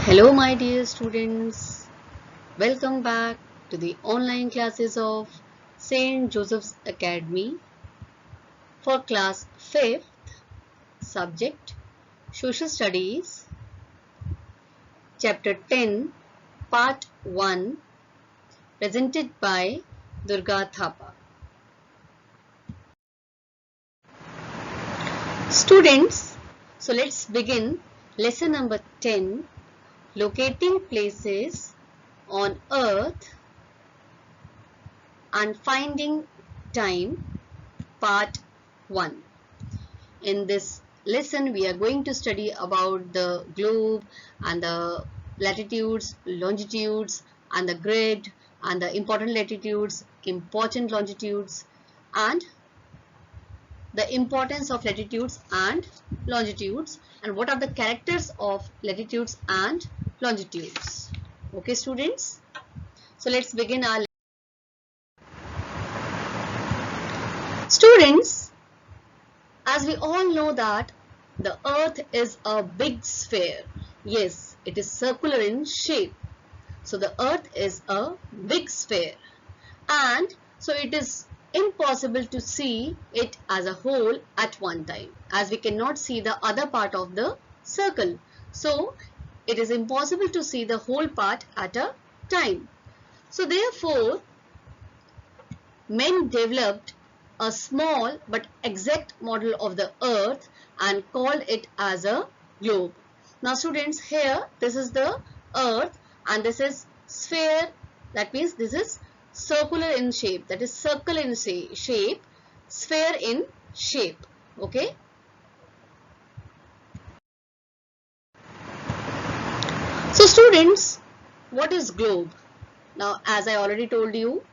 Hello my dear students, welcome back to the online classes of St. Joseph's Academy for class 5th, subject Social Studies, chapter 10, part 1, presented by Durga Thapa. Students, so let's begin lesson number 10, locating places on earth and finding time, part 1. In this lesson we are going to study about the globe and the latitudes, longitudes and the grid and the important latitudes, important longitudes and the importance of latitudes and longitudes and what are the characters of latitudes and longitudes. Okay students, so let's begin our students. As we all know that the earth is a big sphere. Yes, it is circular in shape. So the earth is a big sphere and so it is impossible to see it as a whole at one time, as we cannot see the other part of the circle. So it is impossible to see the whole part at a time. So therefore, men developed a small but exact model of the earth and called it as a globe. Now students, here this is the earth and this is sphere, that means this is circular in shape, that is circle in shape, sphere in shape. Okay. So students, what is globe? Now as I already told you,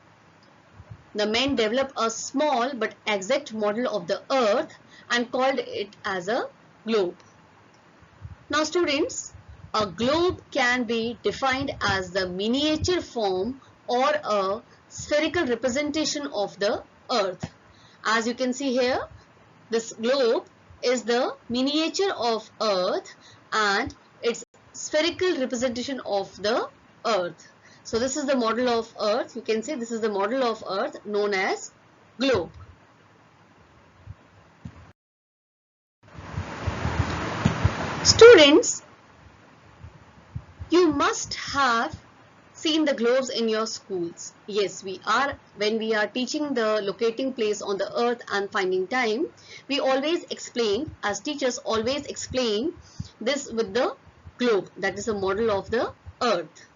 the men developed a small but exact model of the earth and called it as a globe. Now students, a globe can be defined as the miniature form or a spherical representation of the earth. As you can see here, this globe is the miniature of earth and its spherical representation of the earth. So this is the model of earth. You can say this is the model of earth known as globe. Students, you must have seen the globes in your schools. Yes, when we are teaching the locating place on the earth and finding time, we always explain, as teachers always explain this with the globe, that is a model of the earth.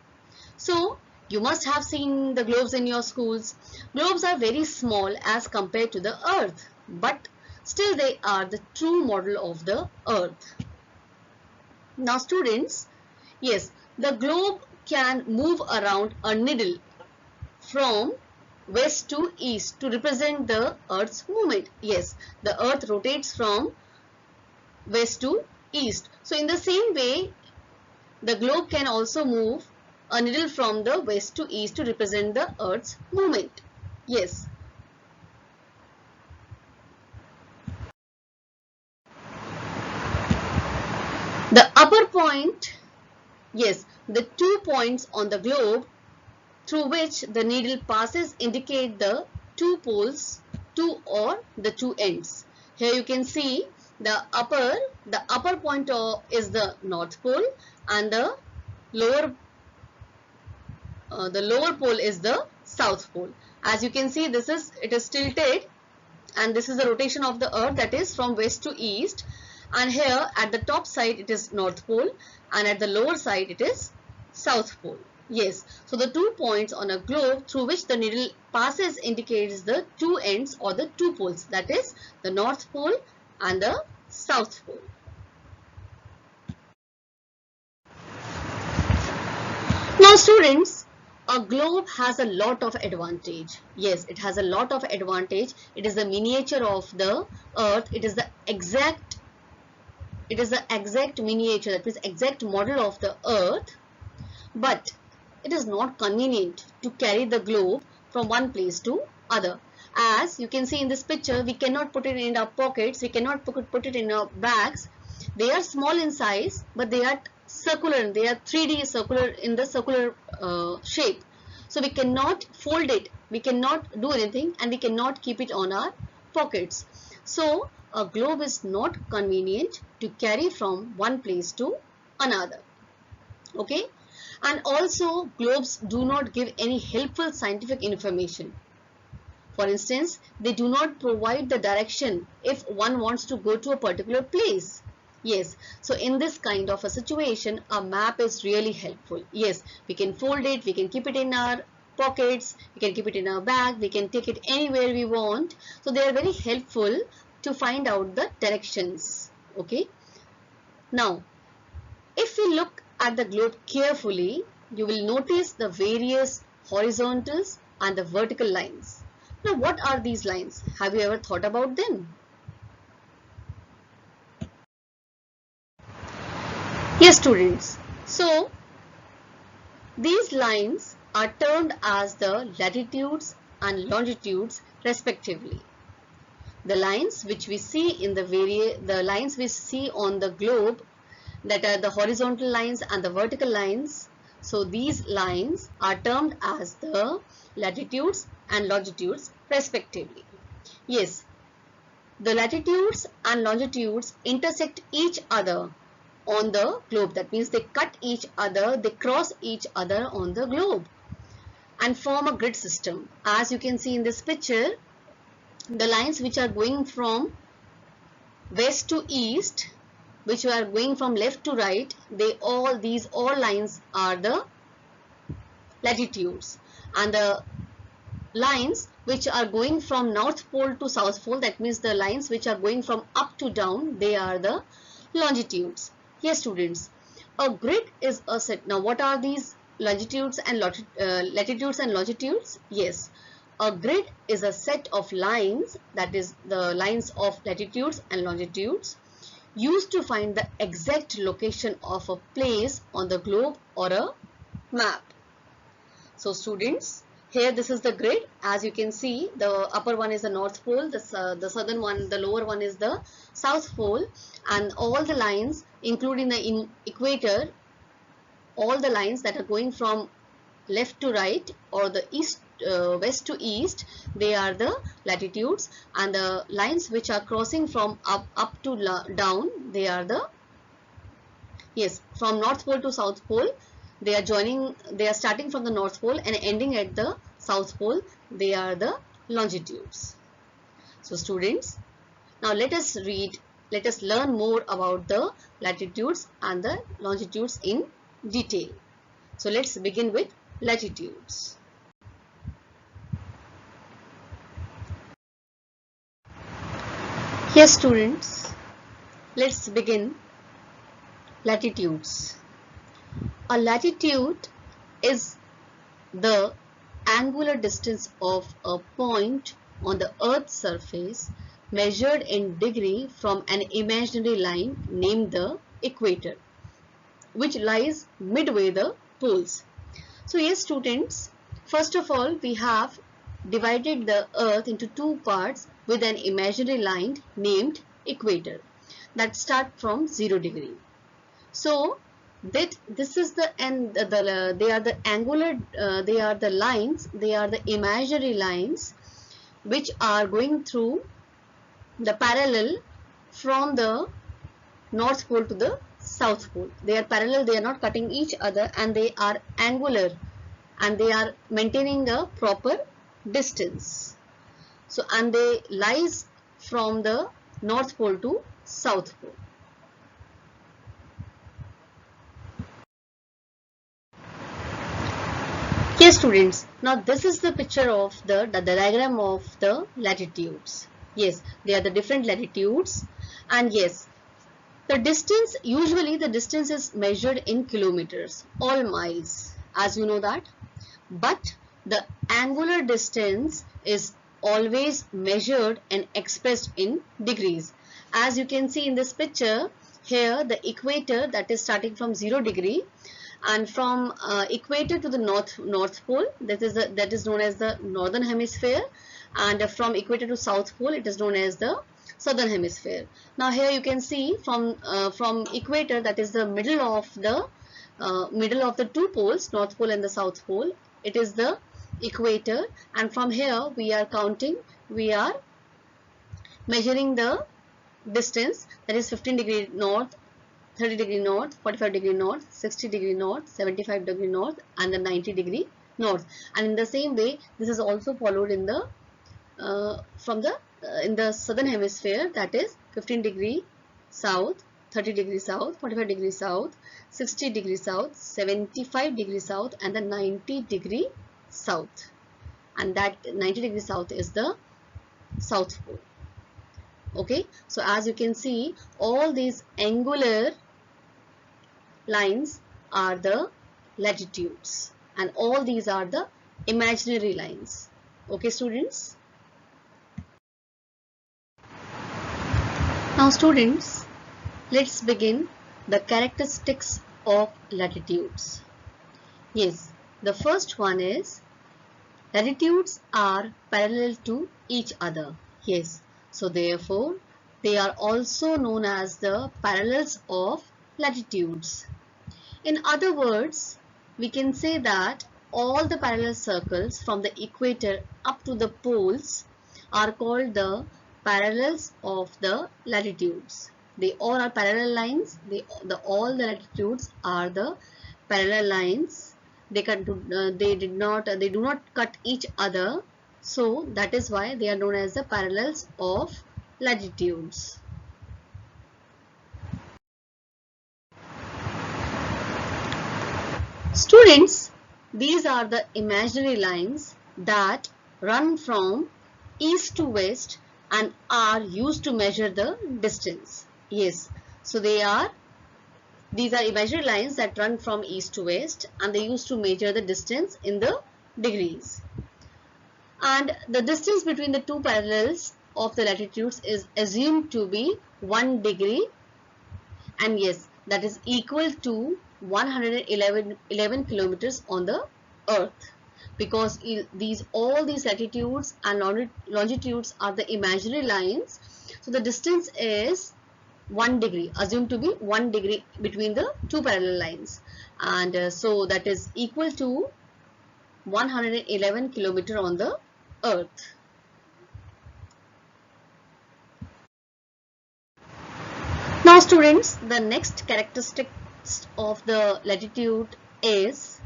So you must have seen the globes in your schools. Globes are very small as compared to the earth, but still they are the true model of the earth. Now students, yes, the globe can move around a needle from west to east to represent the earth's movement. Yes, the earth rotates from west to east. So in the same way, the globe can also move a needle from the west to east to represent the earth's movement. Yes. The upper point, yes, the 2 points on the globe through which the needle passes indicate the 2 poles, 2 or the 2 ends. Here you can see the upper point is the North Pole and the lower pole is the South Pole. As you can see, it is tilted and this is the rotation of the earth, that is from west to east, and here at the top side it is North Pole and at the lower side it is South Pole. Yes, so the 2 points on a globe through which the needle passes indicates the 2 ends or the 2 poles, that is the North Pole and the South Pole. Now students, a globe has a lot of advantage. Yes, it has a lot of advantage. It is the miniature of the earth. It is the exact miniature, that means exact model of the earth. But it is not convenient to carry the globe from one place to other. As you can see in this picture, we cannot put it in our pockets. We cannot put it in our bags. They are small in size, but they are circular, they are 3D circular in the circular shape. So we cannot fold it, we cannot do anything, and we cannot keep it on our pockets. So a globe is not convenient to carry from one place to another. Okay, and also globes do not give any helpful scientific information. For instance, they do not provide the direction if one wants to go to a particular place. Yes, so in this kind of a situation, a map is really helpful. Yes, we can fold it, we can keep it in our pockets, we can keep it in our bag, we can take it anywhere we want. So they are very helpful to find out the directions. Okay. Now, if we look at the globe carefully, you will notice the various horizontals and the vertical lines. Now, what are these lines? Have you ever thought about them? Yes, students. So, these lines are termed as the latitudes and longitudes respectively. The lines which we see in the lines we see on the globe, that are the horizontal lines and the vertical lines. So these lines are termed as the latitudes and longitudes respectively. Yes, the latitudes and longitudes intersect each other on the globe. That means they cut each other, they cross each other on the globe and form a grid system. As you can see in this picture, the lines which are going from west to east, which are going from left to right, these all lines are the latitudes, and the lines which are going from north pole to south pole, that means the lines which are going from up to down, they are the longitudes. Yes, students, a grid is a set. Now, what are these latitudes and longitudes? Yes, a grid is a set of lines, that is the lines of latitudes and longitudes, used to find the exact location of a place on the globe or a map. So students, here this is the grid. As you can see, the upper one is the north pole, the southern one, the lower one is the south pole, and all the lines, including the equator, all the lines that are going from left to right or the west to east, they are the latitudes, and the lines which are crossing from up to down, they are the, yes, from north pole to south pole, they are starting from the north pole and ending at the south pole, they are the longitudes. So students, now let us learn more about the latitudes and the longitudes in detail. So let's begin with latitudes. Yes, students, let's begin latitudes. A latitude is the angular distance of a point on the Earth's surface measured in degree from an imaginary line named the equator, which lies midway the poles. So yes, students, first of all, we have divided the Earth into two parts with an imaginary line named equator that start from 0 degree. So that this is the, and they are the angular, they are the lines, they are the imaginary lines which are going through the parallel from the north pole to the south pole. They are parallel, they are not cutting each other, and they are angular, and they are maintaining a proper distance. So, and they lies from the north pole to south pole. Yes, students, now this is the picture of the diagram of the latitudes. Yes, they are the different latitudes, and yes, the distance, usually the distance is measured in kilometers or miles, as you know that, but the angular distance is always measured and expressed in degrees. As you can see in this picture, here the equator, that is starting from 0 degree, and from equator to the north pole, that is known as the northern hemisphere, and from equator to south pole, it is known as the southern hemisphere. Now here you can see from equator, that is the middle of the two poles, north pole and the south pole, it is the equator, and from here we are measuring the distance, that is 15 degree north, 30 degree north, 45 degree north, 60 degree north, 75 degree north, and the 90 degree north. And in the same way, this is also followed in the in the southern hemisphere, that is 15 degree south, 30 degree south, 45 degree south, 60 degree south, 75 degree south, and the 90 degree south. And that 90 degree south is the south pole. Okay, so as you can see, all these angular lines are the latitudes, and all these are the imaginary lines. Okay, students. Now students, let's begin the characteristics of latitudes. Yes, the first one is latitudes are parallel to each other. Yes, so therefore they are also known as the parallels of latitudes. In other words, we can say that all the parallel circles from the equator up to the poles are called the parallels of the latitudes. They all are parallel lines. All the latitudes are the parallel lines. They do not cut each other. So that is why they are known as the parallels of latitudes. Students, these are the imaginary lines that run from east to west and are used to measure the distance. Yes, so these are imaginary lines that run from east to west, and they used to measure the distance in the degrees. And the distance between the two parallels of the latitudes is assumed to be 1 degree, and yes, that is equal to 111 kilometers on the earth, because all these latitudes and longitudes are the imaginary lines. So the distance is 1 degree, assumed to be 1 degree between the two parallel lines, and so that is equal to 111 kilometer on the earth. Now students, the next characteristics of the latitude is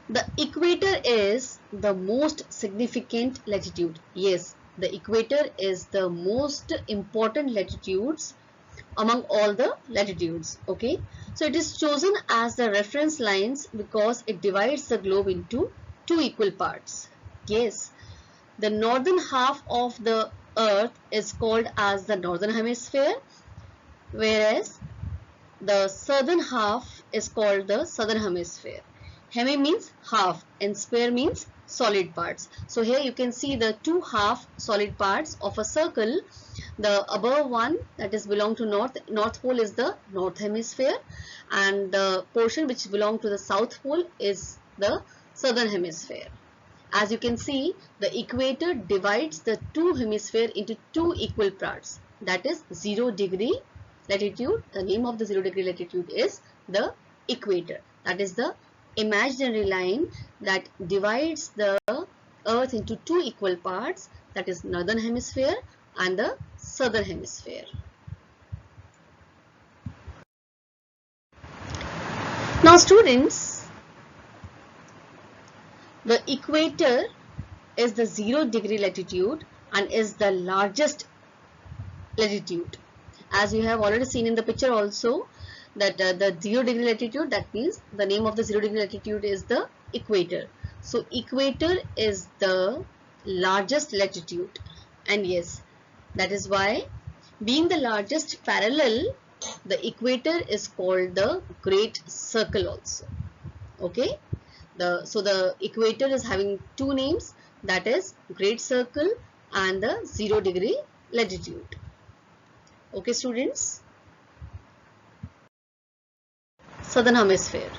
the equator is the most significant latitude. Yes, the equator is the most important latitudes among all the latitudes. Okay, so it is chosen as the reference lines because it divides the globe into two equal parts. Yes, the northern half of the earth is called as the northern hemisphere, whereas the southern half is called the southern hemisphere. Hemi means half and sphere means solid parts. So here you can see the two half solid parts of a circle. The above one, that is belong to north pole, is the north hemisphere, and the portion which belong to the south pole is the southern hemisphere. As you can see, the equator divides the two hemisphere into two equal parts. That is 0 degree latitude. The name of the 0 degree latitude is the equator. That is the imaginary line that divides the earth into two equal parts, that is northern hemisphere and the southern hemisphere. Now students, the equator is the 0 degree latitude and is the largest latitude. As you have already seen in the picture also, that the 0 degree latitude, that means the name of the 0 degree latitude is the equator. So equator is the largest latitude, and yes, that is why, being the largest parallel, the equator is called the great circle also. Okay, so the equator is having two names, that is great circle and the 0 degree latitude. Okay students. Southern hemisphere.